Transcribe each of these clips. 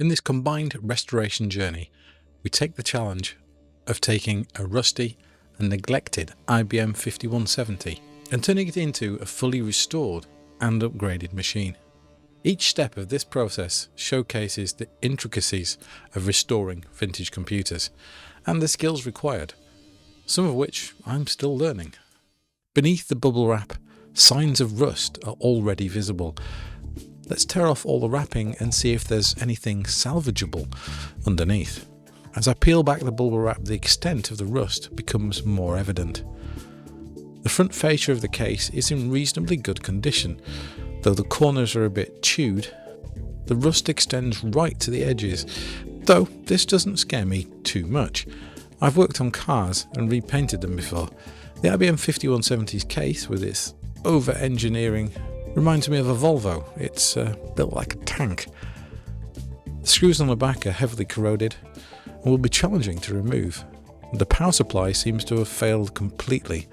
In this combined restoration journey, we take the challenge of taking a rusty and neglected IBM 5170 and turning it into a fully restored and upgraded machine. Each step of this process showcases the intricacies of restoring vintage computers and the skills required, some of which I'm still learning. Beneath the bubble wrap, signs of rust are already visible. Let's tear off all the wrapping and see if there's anything salvageable underneath. As I peel back the bubble wrap, the extent of the rust becomes more evident. The front fascia of the case is in reasonably good condition, though the corners are a bit chewed. The rust extends right to the edges, though this doesn't scare me too much. I've worked on cars and repainted them before. The IBM 5170's case, with its over-engineering, reminds me of a Volvo. It's built like a tank. The screws on the back are heavily corroded and will be challenging to remove. The power supply seems to have failed completely,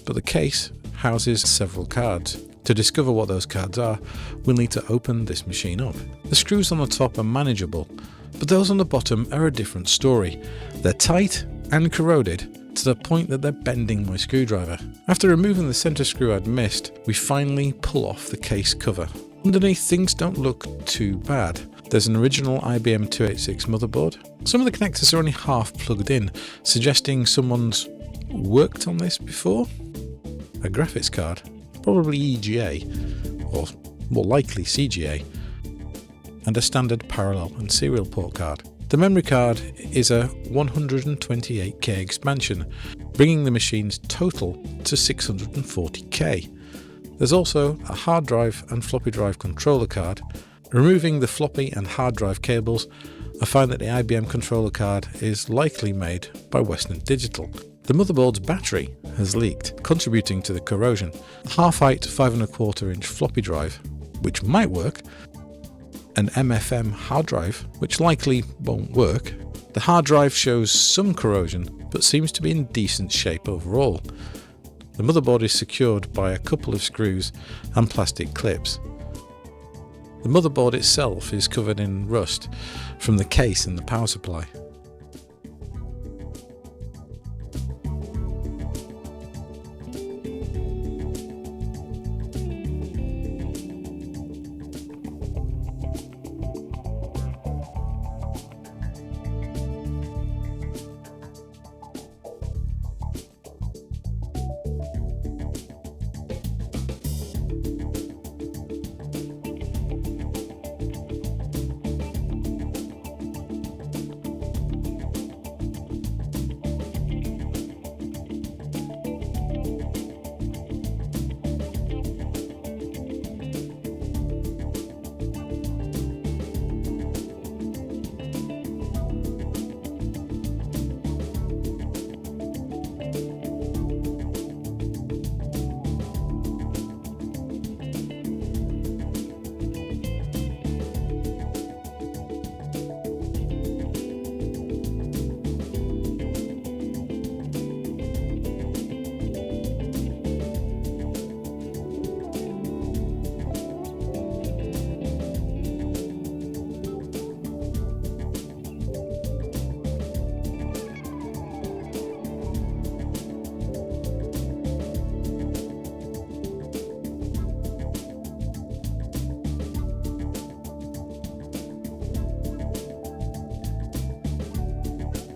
but the case houses several cards. To discover what those cards are, we'll need to open this machine up. The screws on the top are manageable, but those on the bottom are a different story. They're tight and corroded to the point that they're bending my screwdriver. After removing the center screw I'd missed, we finally pull off the case cover. Underneath, things don't look too bad. There's an original IBM 286 motherboard. Some of the connectors are only half plugged in, suggesting someone's worked on this before. A graphics card, probably EGA, or more likely CGA, and a standard parallel and serial port card. The memory card is a 128K expansion, bringing the machine's total to 640K. There's also a hard drive and floppy drive controller card. Removing the floppy and hard drive cables, I find that the IBM controller card is likely made by Western Digital. The motherboard's battery has leaked, contributing to the corrosion. A half-height 5¼ inch floppy drive, which might work, an MFM hard drive, which likely won't work. The hard drive shows some corrosion, but seems to be in decent shape overall. The motherboard is secured by a couple of screws and plastic clips. The motherboard itself is covered in rust from the case and the power supply.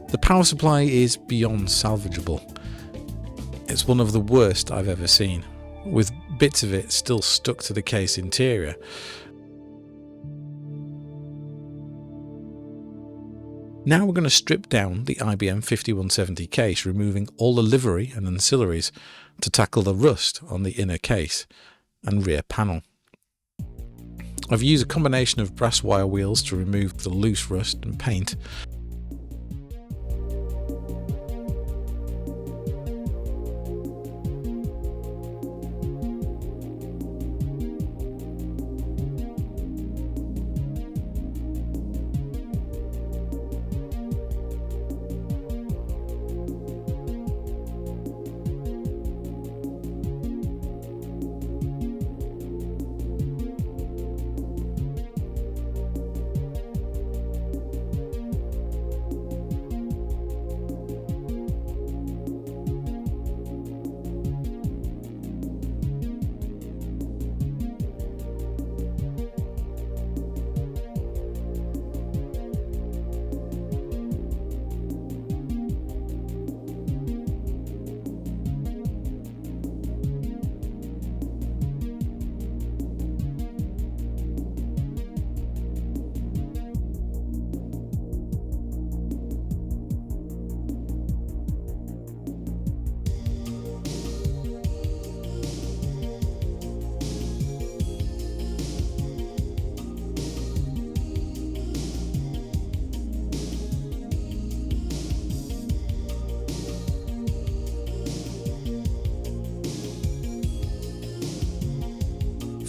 The power supply is beyond salvageable. It's one of the worst I've ever seen, with bits of it still stuck to the case interior. Now we're going to strip down the IBM 5170 case, removing all the livery and ancillaries to tackle the rust on the inner case and rear panel. I've used a combination of brass wire wheels to remove the loose rust and paint.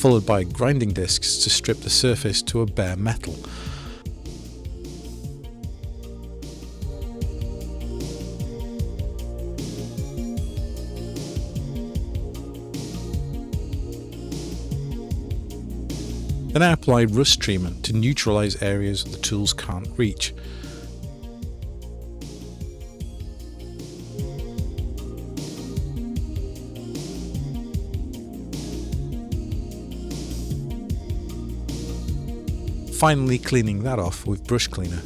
followed by grinding discs to strip the surface to a bare metal. Then I apply rust treatment to neutralise areas the tools can't reach. Finally cleaning that off with brush cleaner.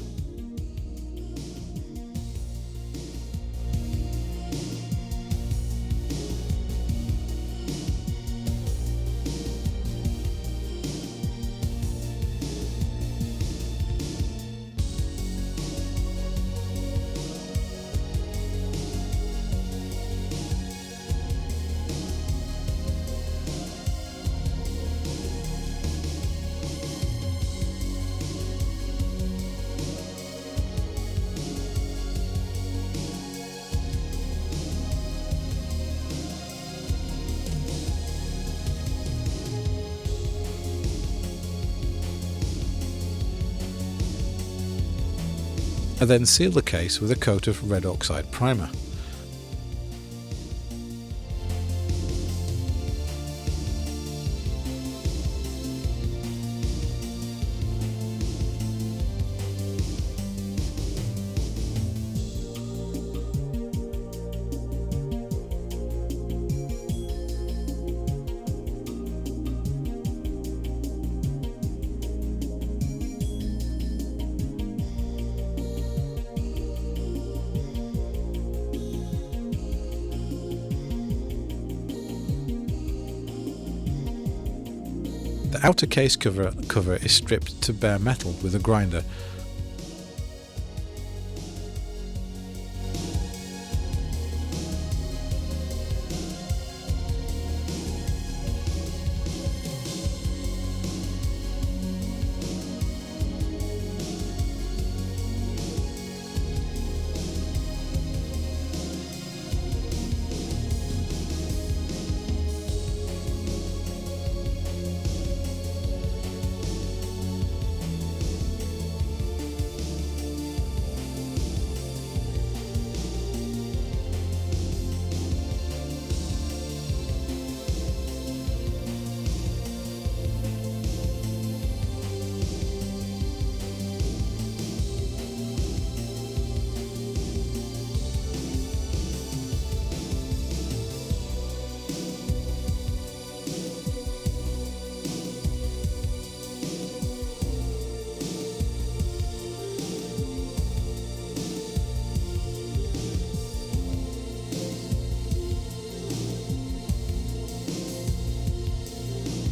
I then seal the case with a coat of red oxide primer. The outer case cover is stripped to bare metal with a grinder.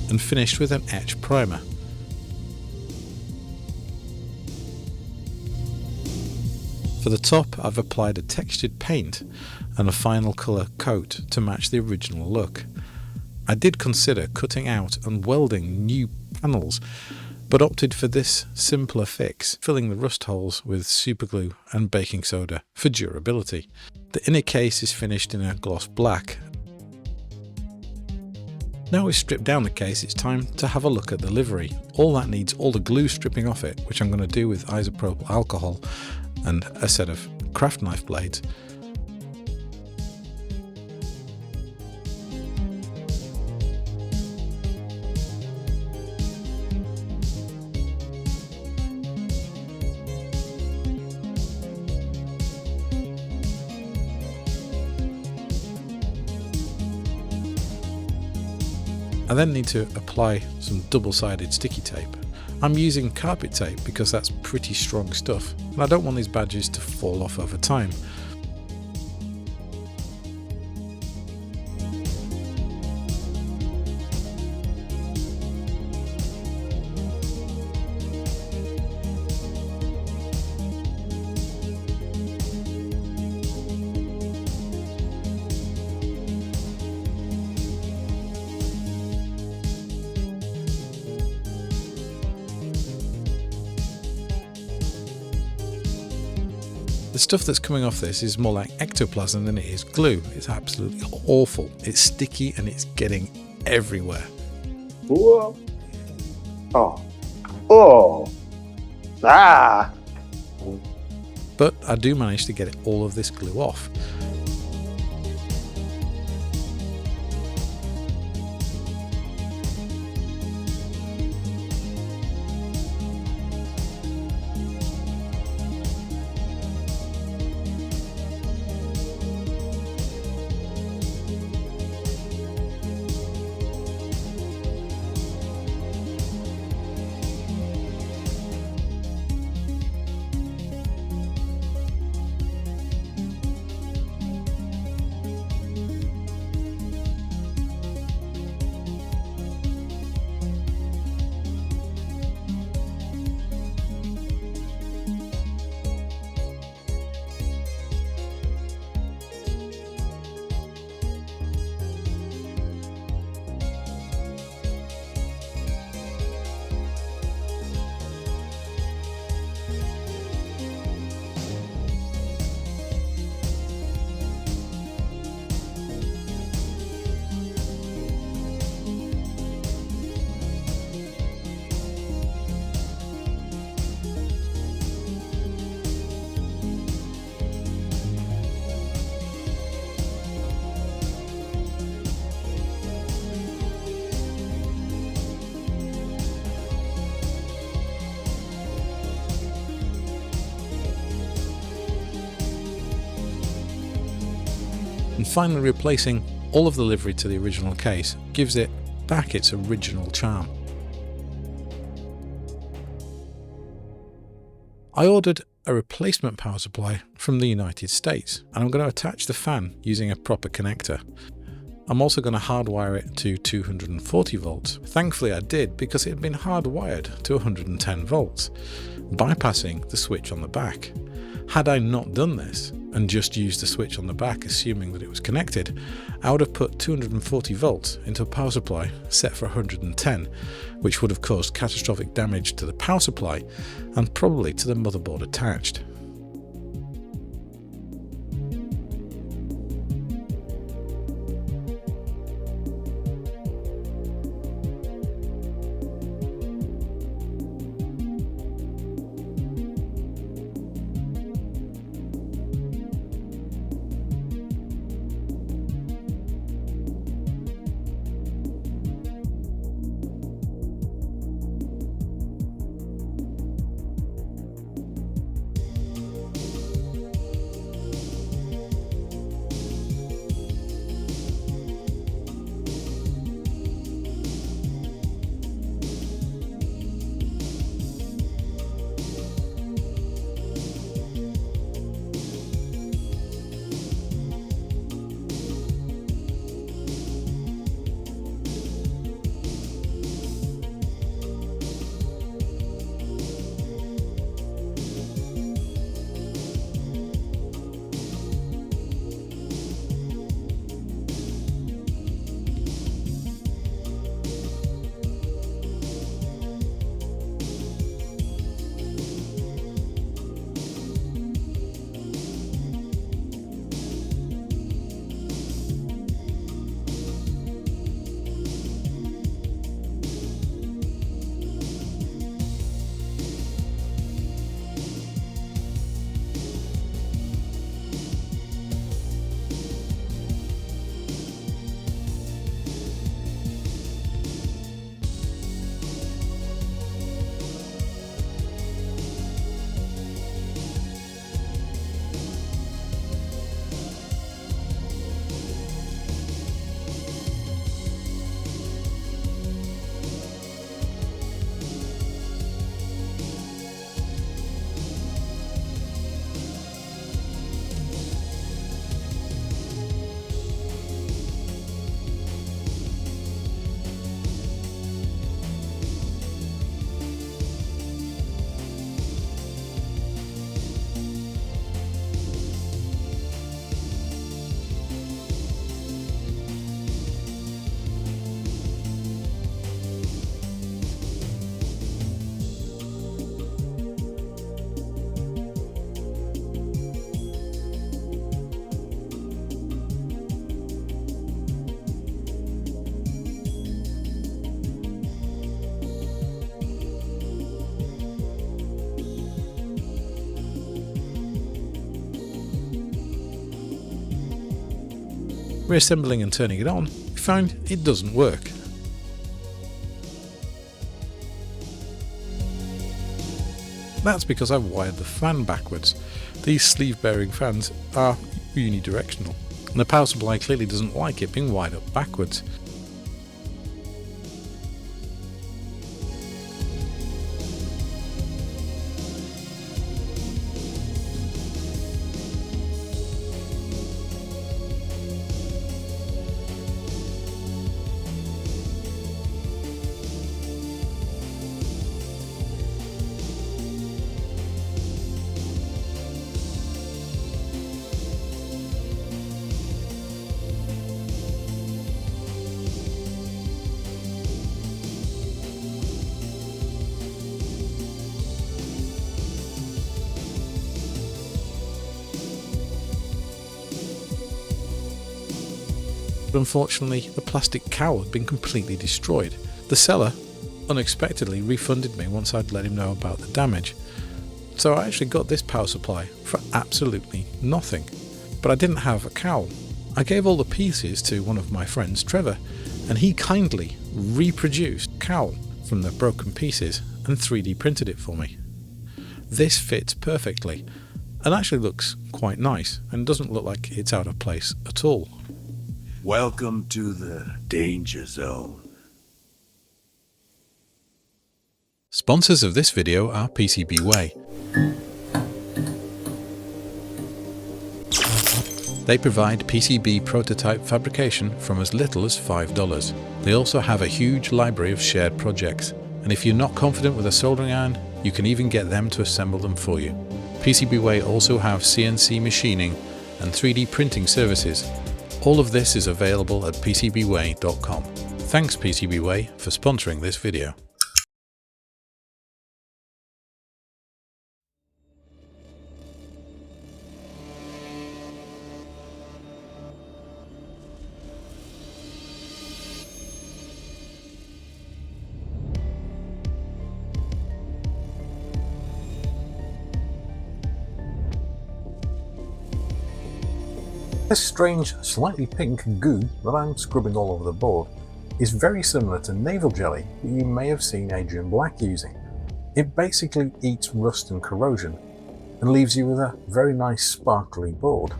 And finished with an etch primer. For the top, I've applied a textured paint and a final colour coat to match the original look. I did consider cutting out and welding new panels, but opted for this simpler fix, filling the rust holes with superglue and baking soda for durability. The inner case is finished in a gloss black. Now we've stripped down the case, it's time to have a look at the livery. All that needs all the glue stripping off it, which I'm going to do with isopropyl alcohol and a set of craft knife blades. I then need to apply some double-sided sticky tape. I'm using carpet tape because that's pretty strong stuff, and I don't want these badges to fall off over time. The stuff that's coming off this is more like ectoplasm than it is glue. It's absolutely awful. It's sticky and it's getting everywhere. Whoa. Oh. Oh. Ah. But I do manage to get all of this glue off. And finally replacing all of the livery to the original case gives it back its original charm. I ordered a replacement power supply from the United States, and I'm going to attach the fan using a proper connector. I'm also going to hardwire it to 240 volts. Thankfully I did, because it had been hardwired to 110 volts, bypassing the switch on the back. Had I not done this and just used the switch on the back assuming that it was connected, I would have put 240 volts into a power supply set for 110, which would have caused catastrophic damage to the power supply and probably to the motherboard attached. Reassembling and turning it on, we find it doesn't work. That's because I've wired the fan backwards. These sleeve bearing fans are unidirectional, and the power supply clearly doesn't like it being wired up backwards. But unfortunately, the plastic cowl had been completely destroyed. The seller unexpectedly refunded me once I'd let him know about the damage. So I actually got this power supply for absolutely nothing. But I didn't have a cowl. I gave all the pieces to one of my friends, Trevor, and he kindly reproduced a cowl from the broken pieces and 3D printed it for me. This fits perfectly and actually looks quite nice and doesn't look like it's out of place at all. Welcome to the danger zone. Sponsors of this video are PCBWay. They provide PCB prototype fabrication from as little as $5. They also have a huge library of shared projects, and if you're not confident with a soldering iron, you can even get them to assemble them for you. PCBWay also have CNC machining and 3D printing services. All of this is available at PCBWay.com. Thanks PCBWay for sponsoring this video. This strange, slightly pink goo that I'm scrubbing all over the board is very similar to navel jelly that you may have seen Adrian Black using. It basically eats rust and corrosion and leaves you with a very nice sparkly board.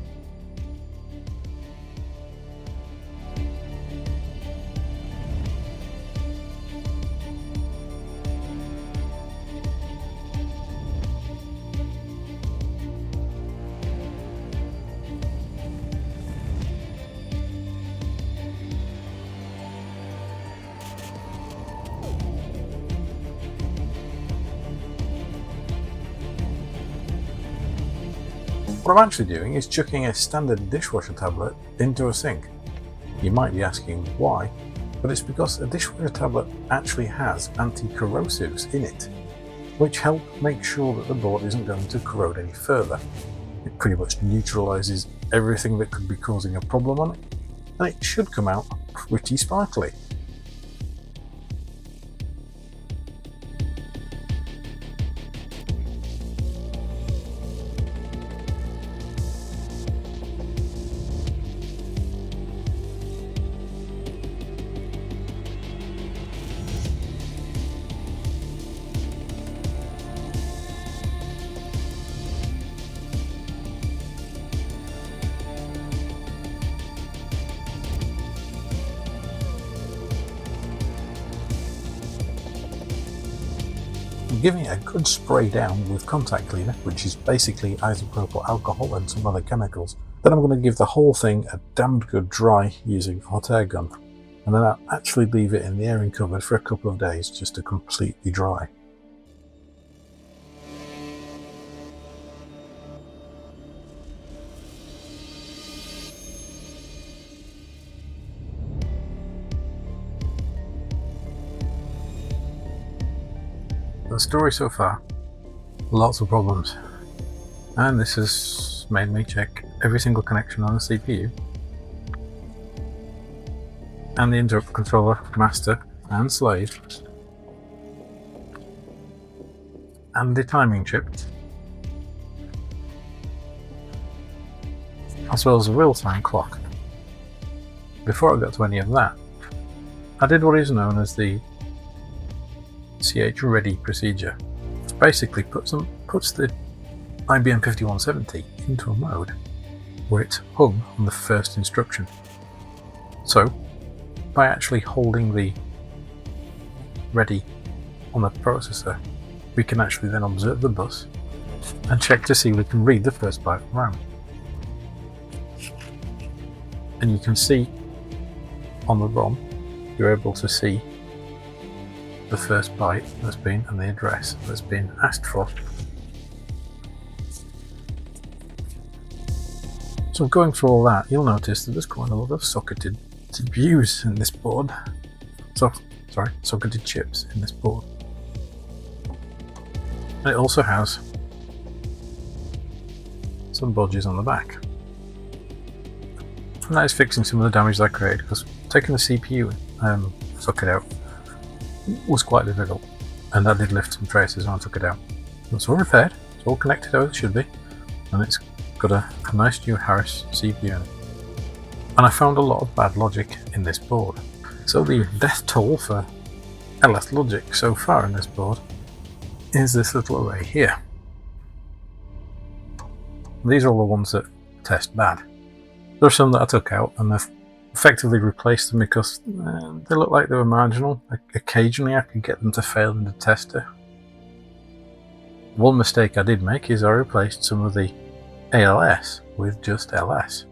What I'm actually doing is chucking a standard dishwasher tablet into a sink. You might be asking why, but it's because a dishwasher tablet actually has anti-corrosives in it, which help make sure that the board isn't going to corrode any further. It pretty much neutralizes everything that could be causing a problem on it, and it should come out pretty sparkly. Giving it a good spray down with contact cleaner, which is basically isopropyl alcohol and some other chemicals. Then I'm going to give the whole thing a damned good dry using a hot air gun, and then I'll actually leave it in the airing cupboard for a couple of days just to completely dry. The story so far, lots of problems, and this has made me check every single connection on the CPU and the interrupt controller, master and slave, and the timing chip, as well as a real-time clock. before I got to any of that, I did what is known as the CH ready procedure, which basically puts the IBM 5170 into a mode where it's hung on the first instruction. So by actually holding the ready on the processor, we can actually then observe the bus and check to see if we can read the first byte of RAM. And you can see on the ROM, you're able to see the first byte that's been and the address that's been asked for. So going through all that, you'll notice that there's quite a lot of socketed CPUs in this board. Socketed chips in this board. And it also has some bodges on the back. And that is fixing some of the damage that I created, because taking the CPU socket out was quite difficult, and that did lift some traces when I took it out. It's all repaired, it's all connected how it should be, and it's got a nice new Harris CPU in it. And I found a lot of bad logic in this board. So the death toll for LS logic so far in this board is this little array here. These are all the ones that test bad. There are some that I took out and I've effectively replaced them because they look like they were marginal. Occasionally I could get them to fail in the tester. One mistake I did make is I replaced some of the ALS with just LS.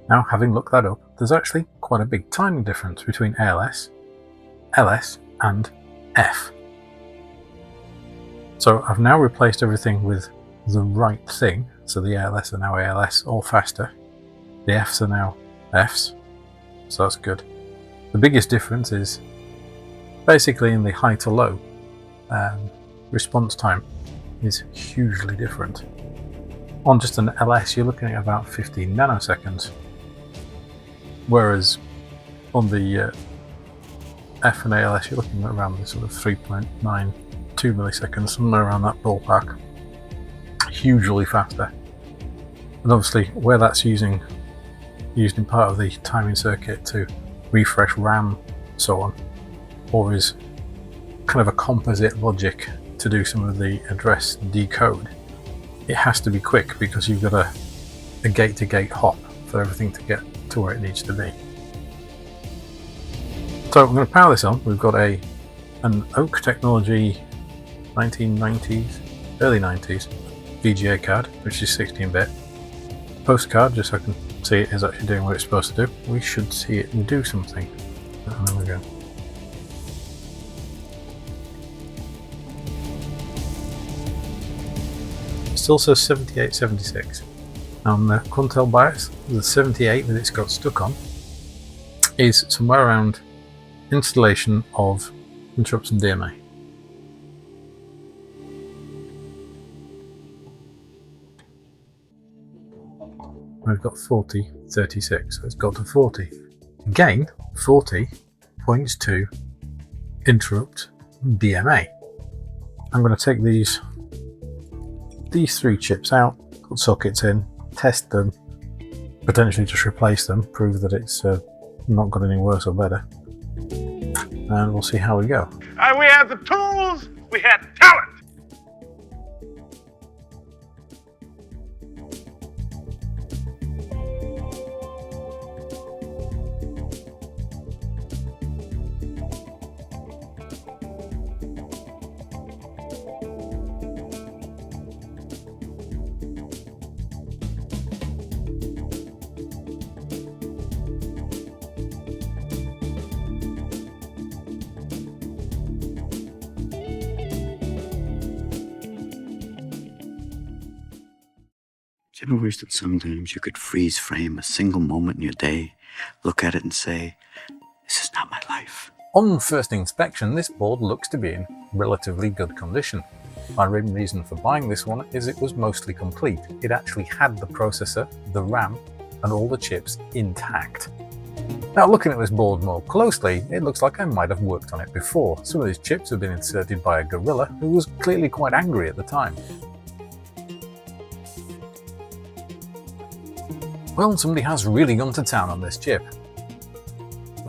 Now, having looked that up, there's actually quite a big timing difference between ALS, LS and F. So I've now replaced everything with the right thing. So the ALS are now ALS or faster. The Fs are now Fs, so that's good. The biggest difference is basically in the high to low. Response time is hugely different. On just an LS, you're looking at about 15 nanoseconds, whereas on the F and ALS, you're looking at around the sort of 3.92 milliseconds, somewhere around that ballpark. Hugely faster. And obviously, where that's used in part of the timing circuit to refresh RAM, so on, or is kind of a composite logic to do some of the address decode, it has to be quick because you've got a gate-to-gate hop for everything to get to where it needs to be. So I'm going to power this on. We've got an Oak Technology 1990s, early 90s VGA card, which is 16-bit. Postcard, just so I can see it is actually doing what it's supposed to do. We should see it do something. And there we go. It still says 7876. On the Quantel BIOS, the 78 that it's got stuck on is somewhere around installation of interrupts and DMA. We've got 40, 36, so it's got to 40. Again, 40 points to interrupt DMA. I'm going to take these three chips out, put sockets in, test them, potentially just replace them, prove that it's not got any worse or better, and we'll see how we go. We had the tools, we had talent. Do you ever wish that sometimes you could freeze frame a single moment in your day, look at it and say, this is not my life? On first inspection, this board looks to be in relatively good condition. My main reason for buying this one is it was mostly complete. It actually had the processor, the RAM, and all the chips intact. Now, looking at this board more closely, it looks like I might have worked on it before. Some of these chips have been inserted by a gorilla who was clearly quite angry at the time. Well, somebody has really gone to town on this chip.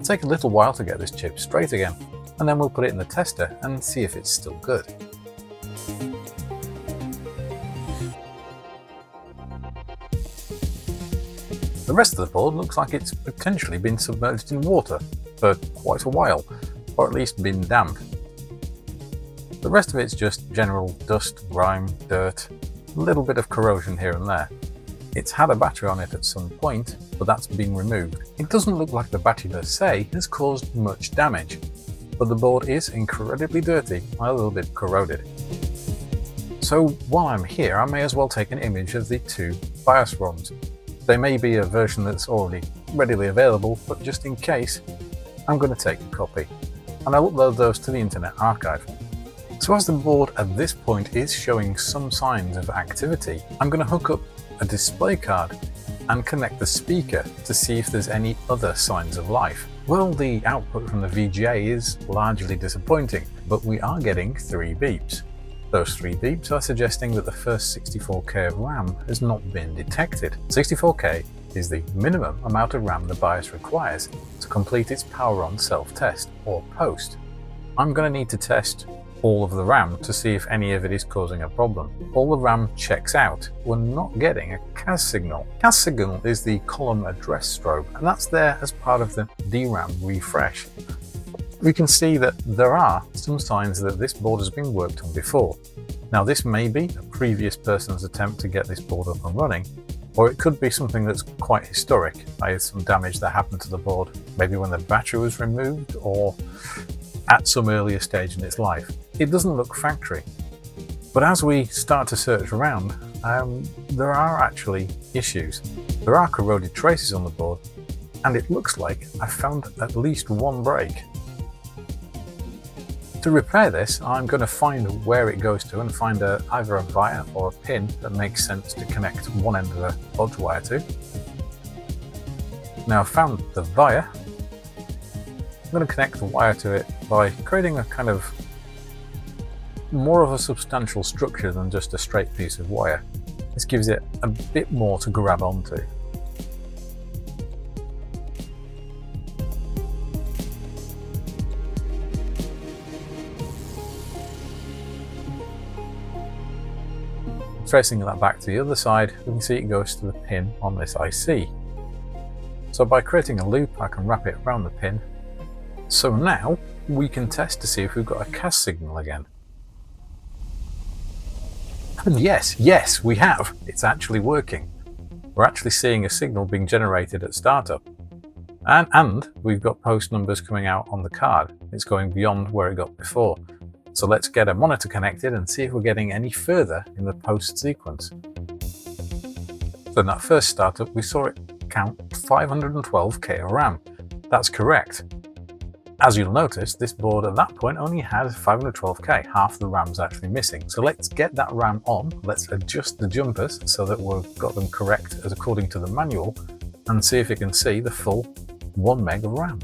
It'll take a little while to get this chip straight again, and then we'll put it in the tester and see if it's still good. The rest of the board looks like it's potentially been submerged in water for quite a while, or at least been damp. The rest of it's just general dust, grime, dirt, a little bit of corrosion here and there. It's had a battery on it at some point, but that's been removed. It doesn't look like the battery per se has caused much damage, but the board is incredibly dirty and a little bit corroded. So while I'm here, I may as well take an image of the two BIOS ROMs. There may be a version that's already readily available, but just in case, I'm going to take a copy, and I'll upload those to the Internet Archive. So as the board at this point is showing some signs of activity, I'm going to hook up a display card and connect the speaker to see if there's any other signs of life. Well, the output from the VGA is largely disappointing, but we are getting 3 beeps. Those 3 beeps are suggesting that the first 64K of RAM has not been detected. 64K is the minimum amount of RAM the BIOS requires to complete its power on self-test, or post. I'm going to need to test all of the RAM to see if any of it is causing a problem. All the RAM checks out. We're not getting a CAS signal. CAS signal is the column address strobe, and that's there as part of the DRAM refresh. We can see that there are some signs that this board has been worked on before. Now this may be a previous person's attempt to get this board up and running, or it could be something that's quite historic, i.e. some damage that happened to the board, maybe when the battery was removed or at some earlier stage in its life. It doesn't look factory, but as we start to search around, there are actually issues. There are corroded traces on the board, and it looks like I found at least one break. To repair this, I'm going to find where it goes to and find either a via or a pin that makes sense to connect one end of a bodge wire to. Now I've found the via, I'm going to connect the wire to it by creating a kind of more of a substantial structure than just a straight piece of wire. This gives it a bit more to grab onto. Tracing that back to the other side, we can see it goes to the pin on this IC. So by creating a loop, I can wrap it around the pin. So now we can test to see if we've got a CAS signal again. And yes, we have. It's actually working. We're actually seeing a signal being generated at startup. And we've got post numbers coming out on the card. It's going beyond where it got before. So let's get a monitor connected and see if we're getting any further in the post sequence. So in that first startup, we saw it count 512K of RAM. That's correct. As you'll notice, this board at that point only had 512K, half the RAM's actually missing. So let's get that RAM on, let's adjust the jumpers so that we've got them correct as according to the manual, and see if it can see the full 1 meg of RAM.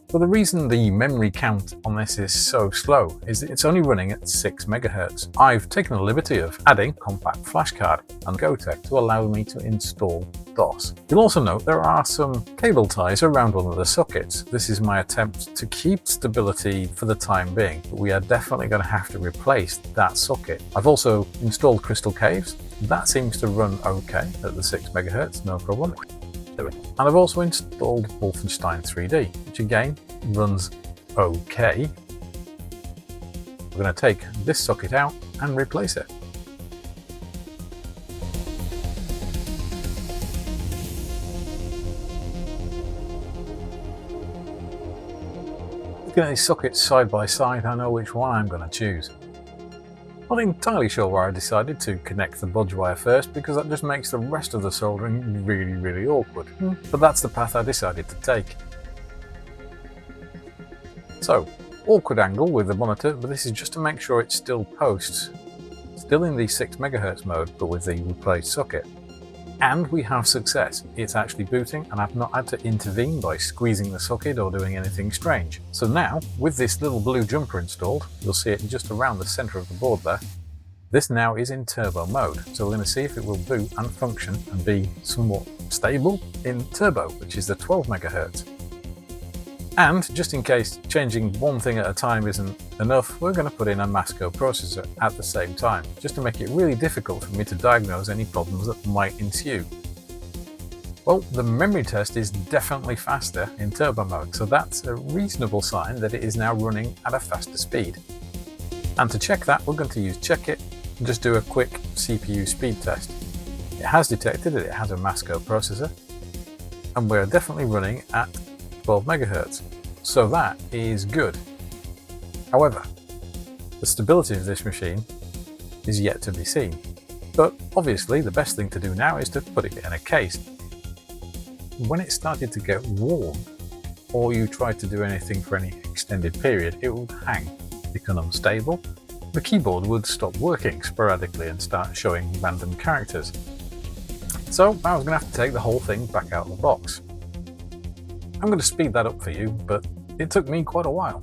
So the reason the memory count on this is so slow is that it's only running at 6 MHz. I've taken the liberty of adding compact flash card and GoTech to allow me to install DOS. You'll also note there are some cable ties around one of the sockets. This is my attempt to keep stability for the time being, but we are definitely going to have to replace that socket. I've also installed Crystal Caves. That seems to run okay at the 6 MHz, no problem. And I've also installed Wolfenstein 3D, which again runs okay. We're going to take this socket out and replace it. Looking at these sockets side by side, I know which one I'm going to choose. Not entirely sure why I decided to connect the bodge wire first, because that just makes the rest of the soldering really awkward. But that's the path I decided to take. So, awkward angle with the monitor, but this is just to make sure it still posts. Still in the 6 MHz mode, but with the replaced socket. And we have success. It's actually booting, and I've not had to intervene by squeezing the socket or doing anything strange. So now, with this little blue jumper installed, you'll see it just around the center of the board there, This now is in turbo mode, so we're going to see if it will boot and function and be somewhat stable in turbo, which is the 12 MHz. And just in case changing one thing at a time isn't enough, we're going to put in a Masco processor at the same time, just to make it really difficult for me to diagnose any problems that might ensue. Well, the memory test is definitely faster in turbo mode, so that's a reasonable sign that it is now running at a faster speed. And to check that, we're going to use Checkit and just do a quick CPU speed test. It has detected that it has a Masco processor, and we're definitely running at 12 MHz, so that is good. However, the stability of this machine is yet to be seen, but obviously the best thing to do now is to put it in a case. When it started to get warm, or you tried to do anything for any extended period, it would hang, become unstable, the keyboard would stop working sporadically and start showing random characters. So I was going to have to take the whole thing back out of the box. I'm going to speed that up for you, but it took me quite a while.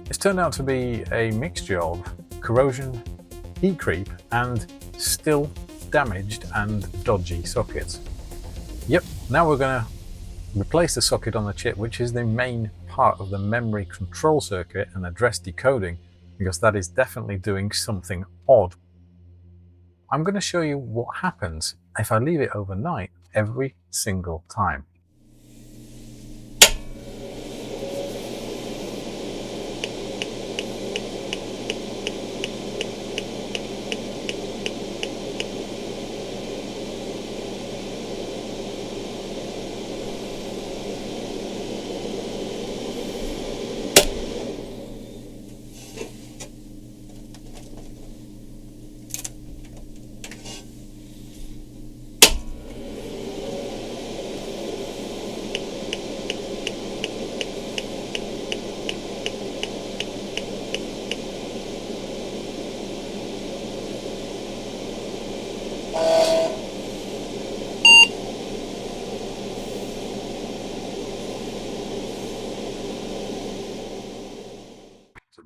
It's turned out to be a mixture of corrosion, heat creep, and still damaged and dodgy sockets. Yep, now we're going to replace the socket on the chip, which is the main part of the memory control circuit and address decoding, because that is definitely doing something odd. I'm going to show you what happens if I leave it overnight every single time.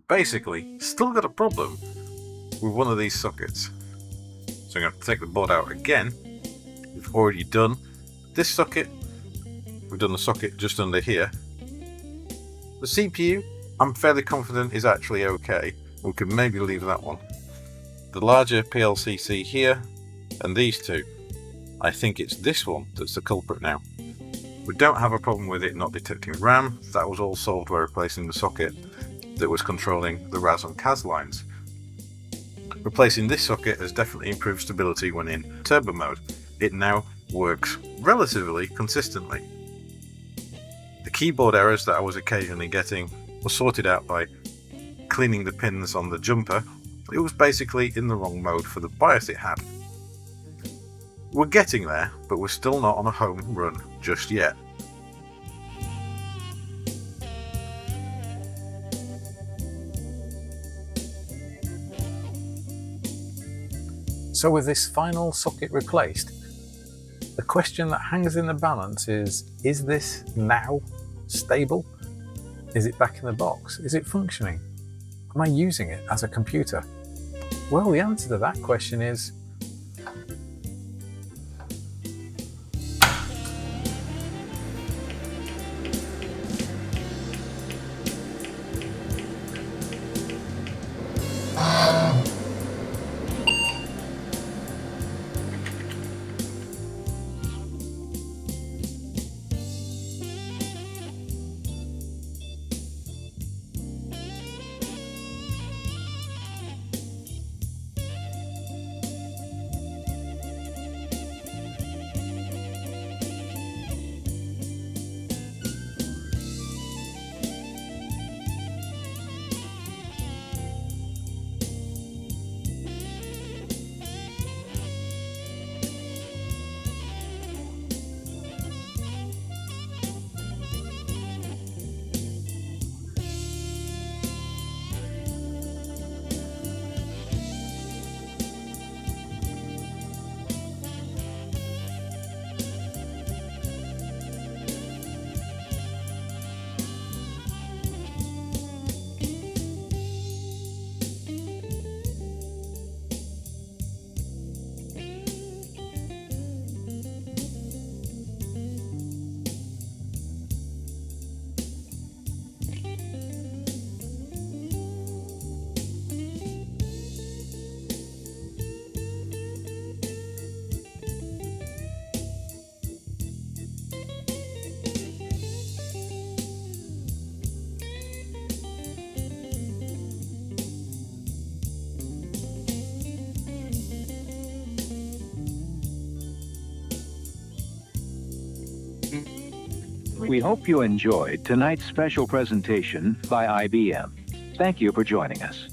Basically, still got a problem with one of these sockets. So I'm going to take the board out again. We've already done this socket. We've done the socket just under here. The CPU, I'm fairly confident is actually okay. We could maybe leave that one. The larger PLCC here, and these two. I think it's this one that's the culprit now. We don't have a problem with it not detecting RAM. That was all solved by replacing the socket that was controlling the RAS and CAS lines. Replacing this socket has definitely improved stability when in turbo mode. It now works relatively consistently. The keyboard errors that I was occasionally getting were sorted out by cleaning the pins on the jumper. It was basically in the wrong mode for the BIOS it had. We're getting there, but we're still not on a home run just yet. So with this final socket replaced, the question that hangs in the balance is this now stable? Is it back in the box? Is it functioning? Am I using it as a computer? Well, the answer to that question is We hope you enjoyed tonight's special presentation by IBM. Thank you for joining us.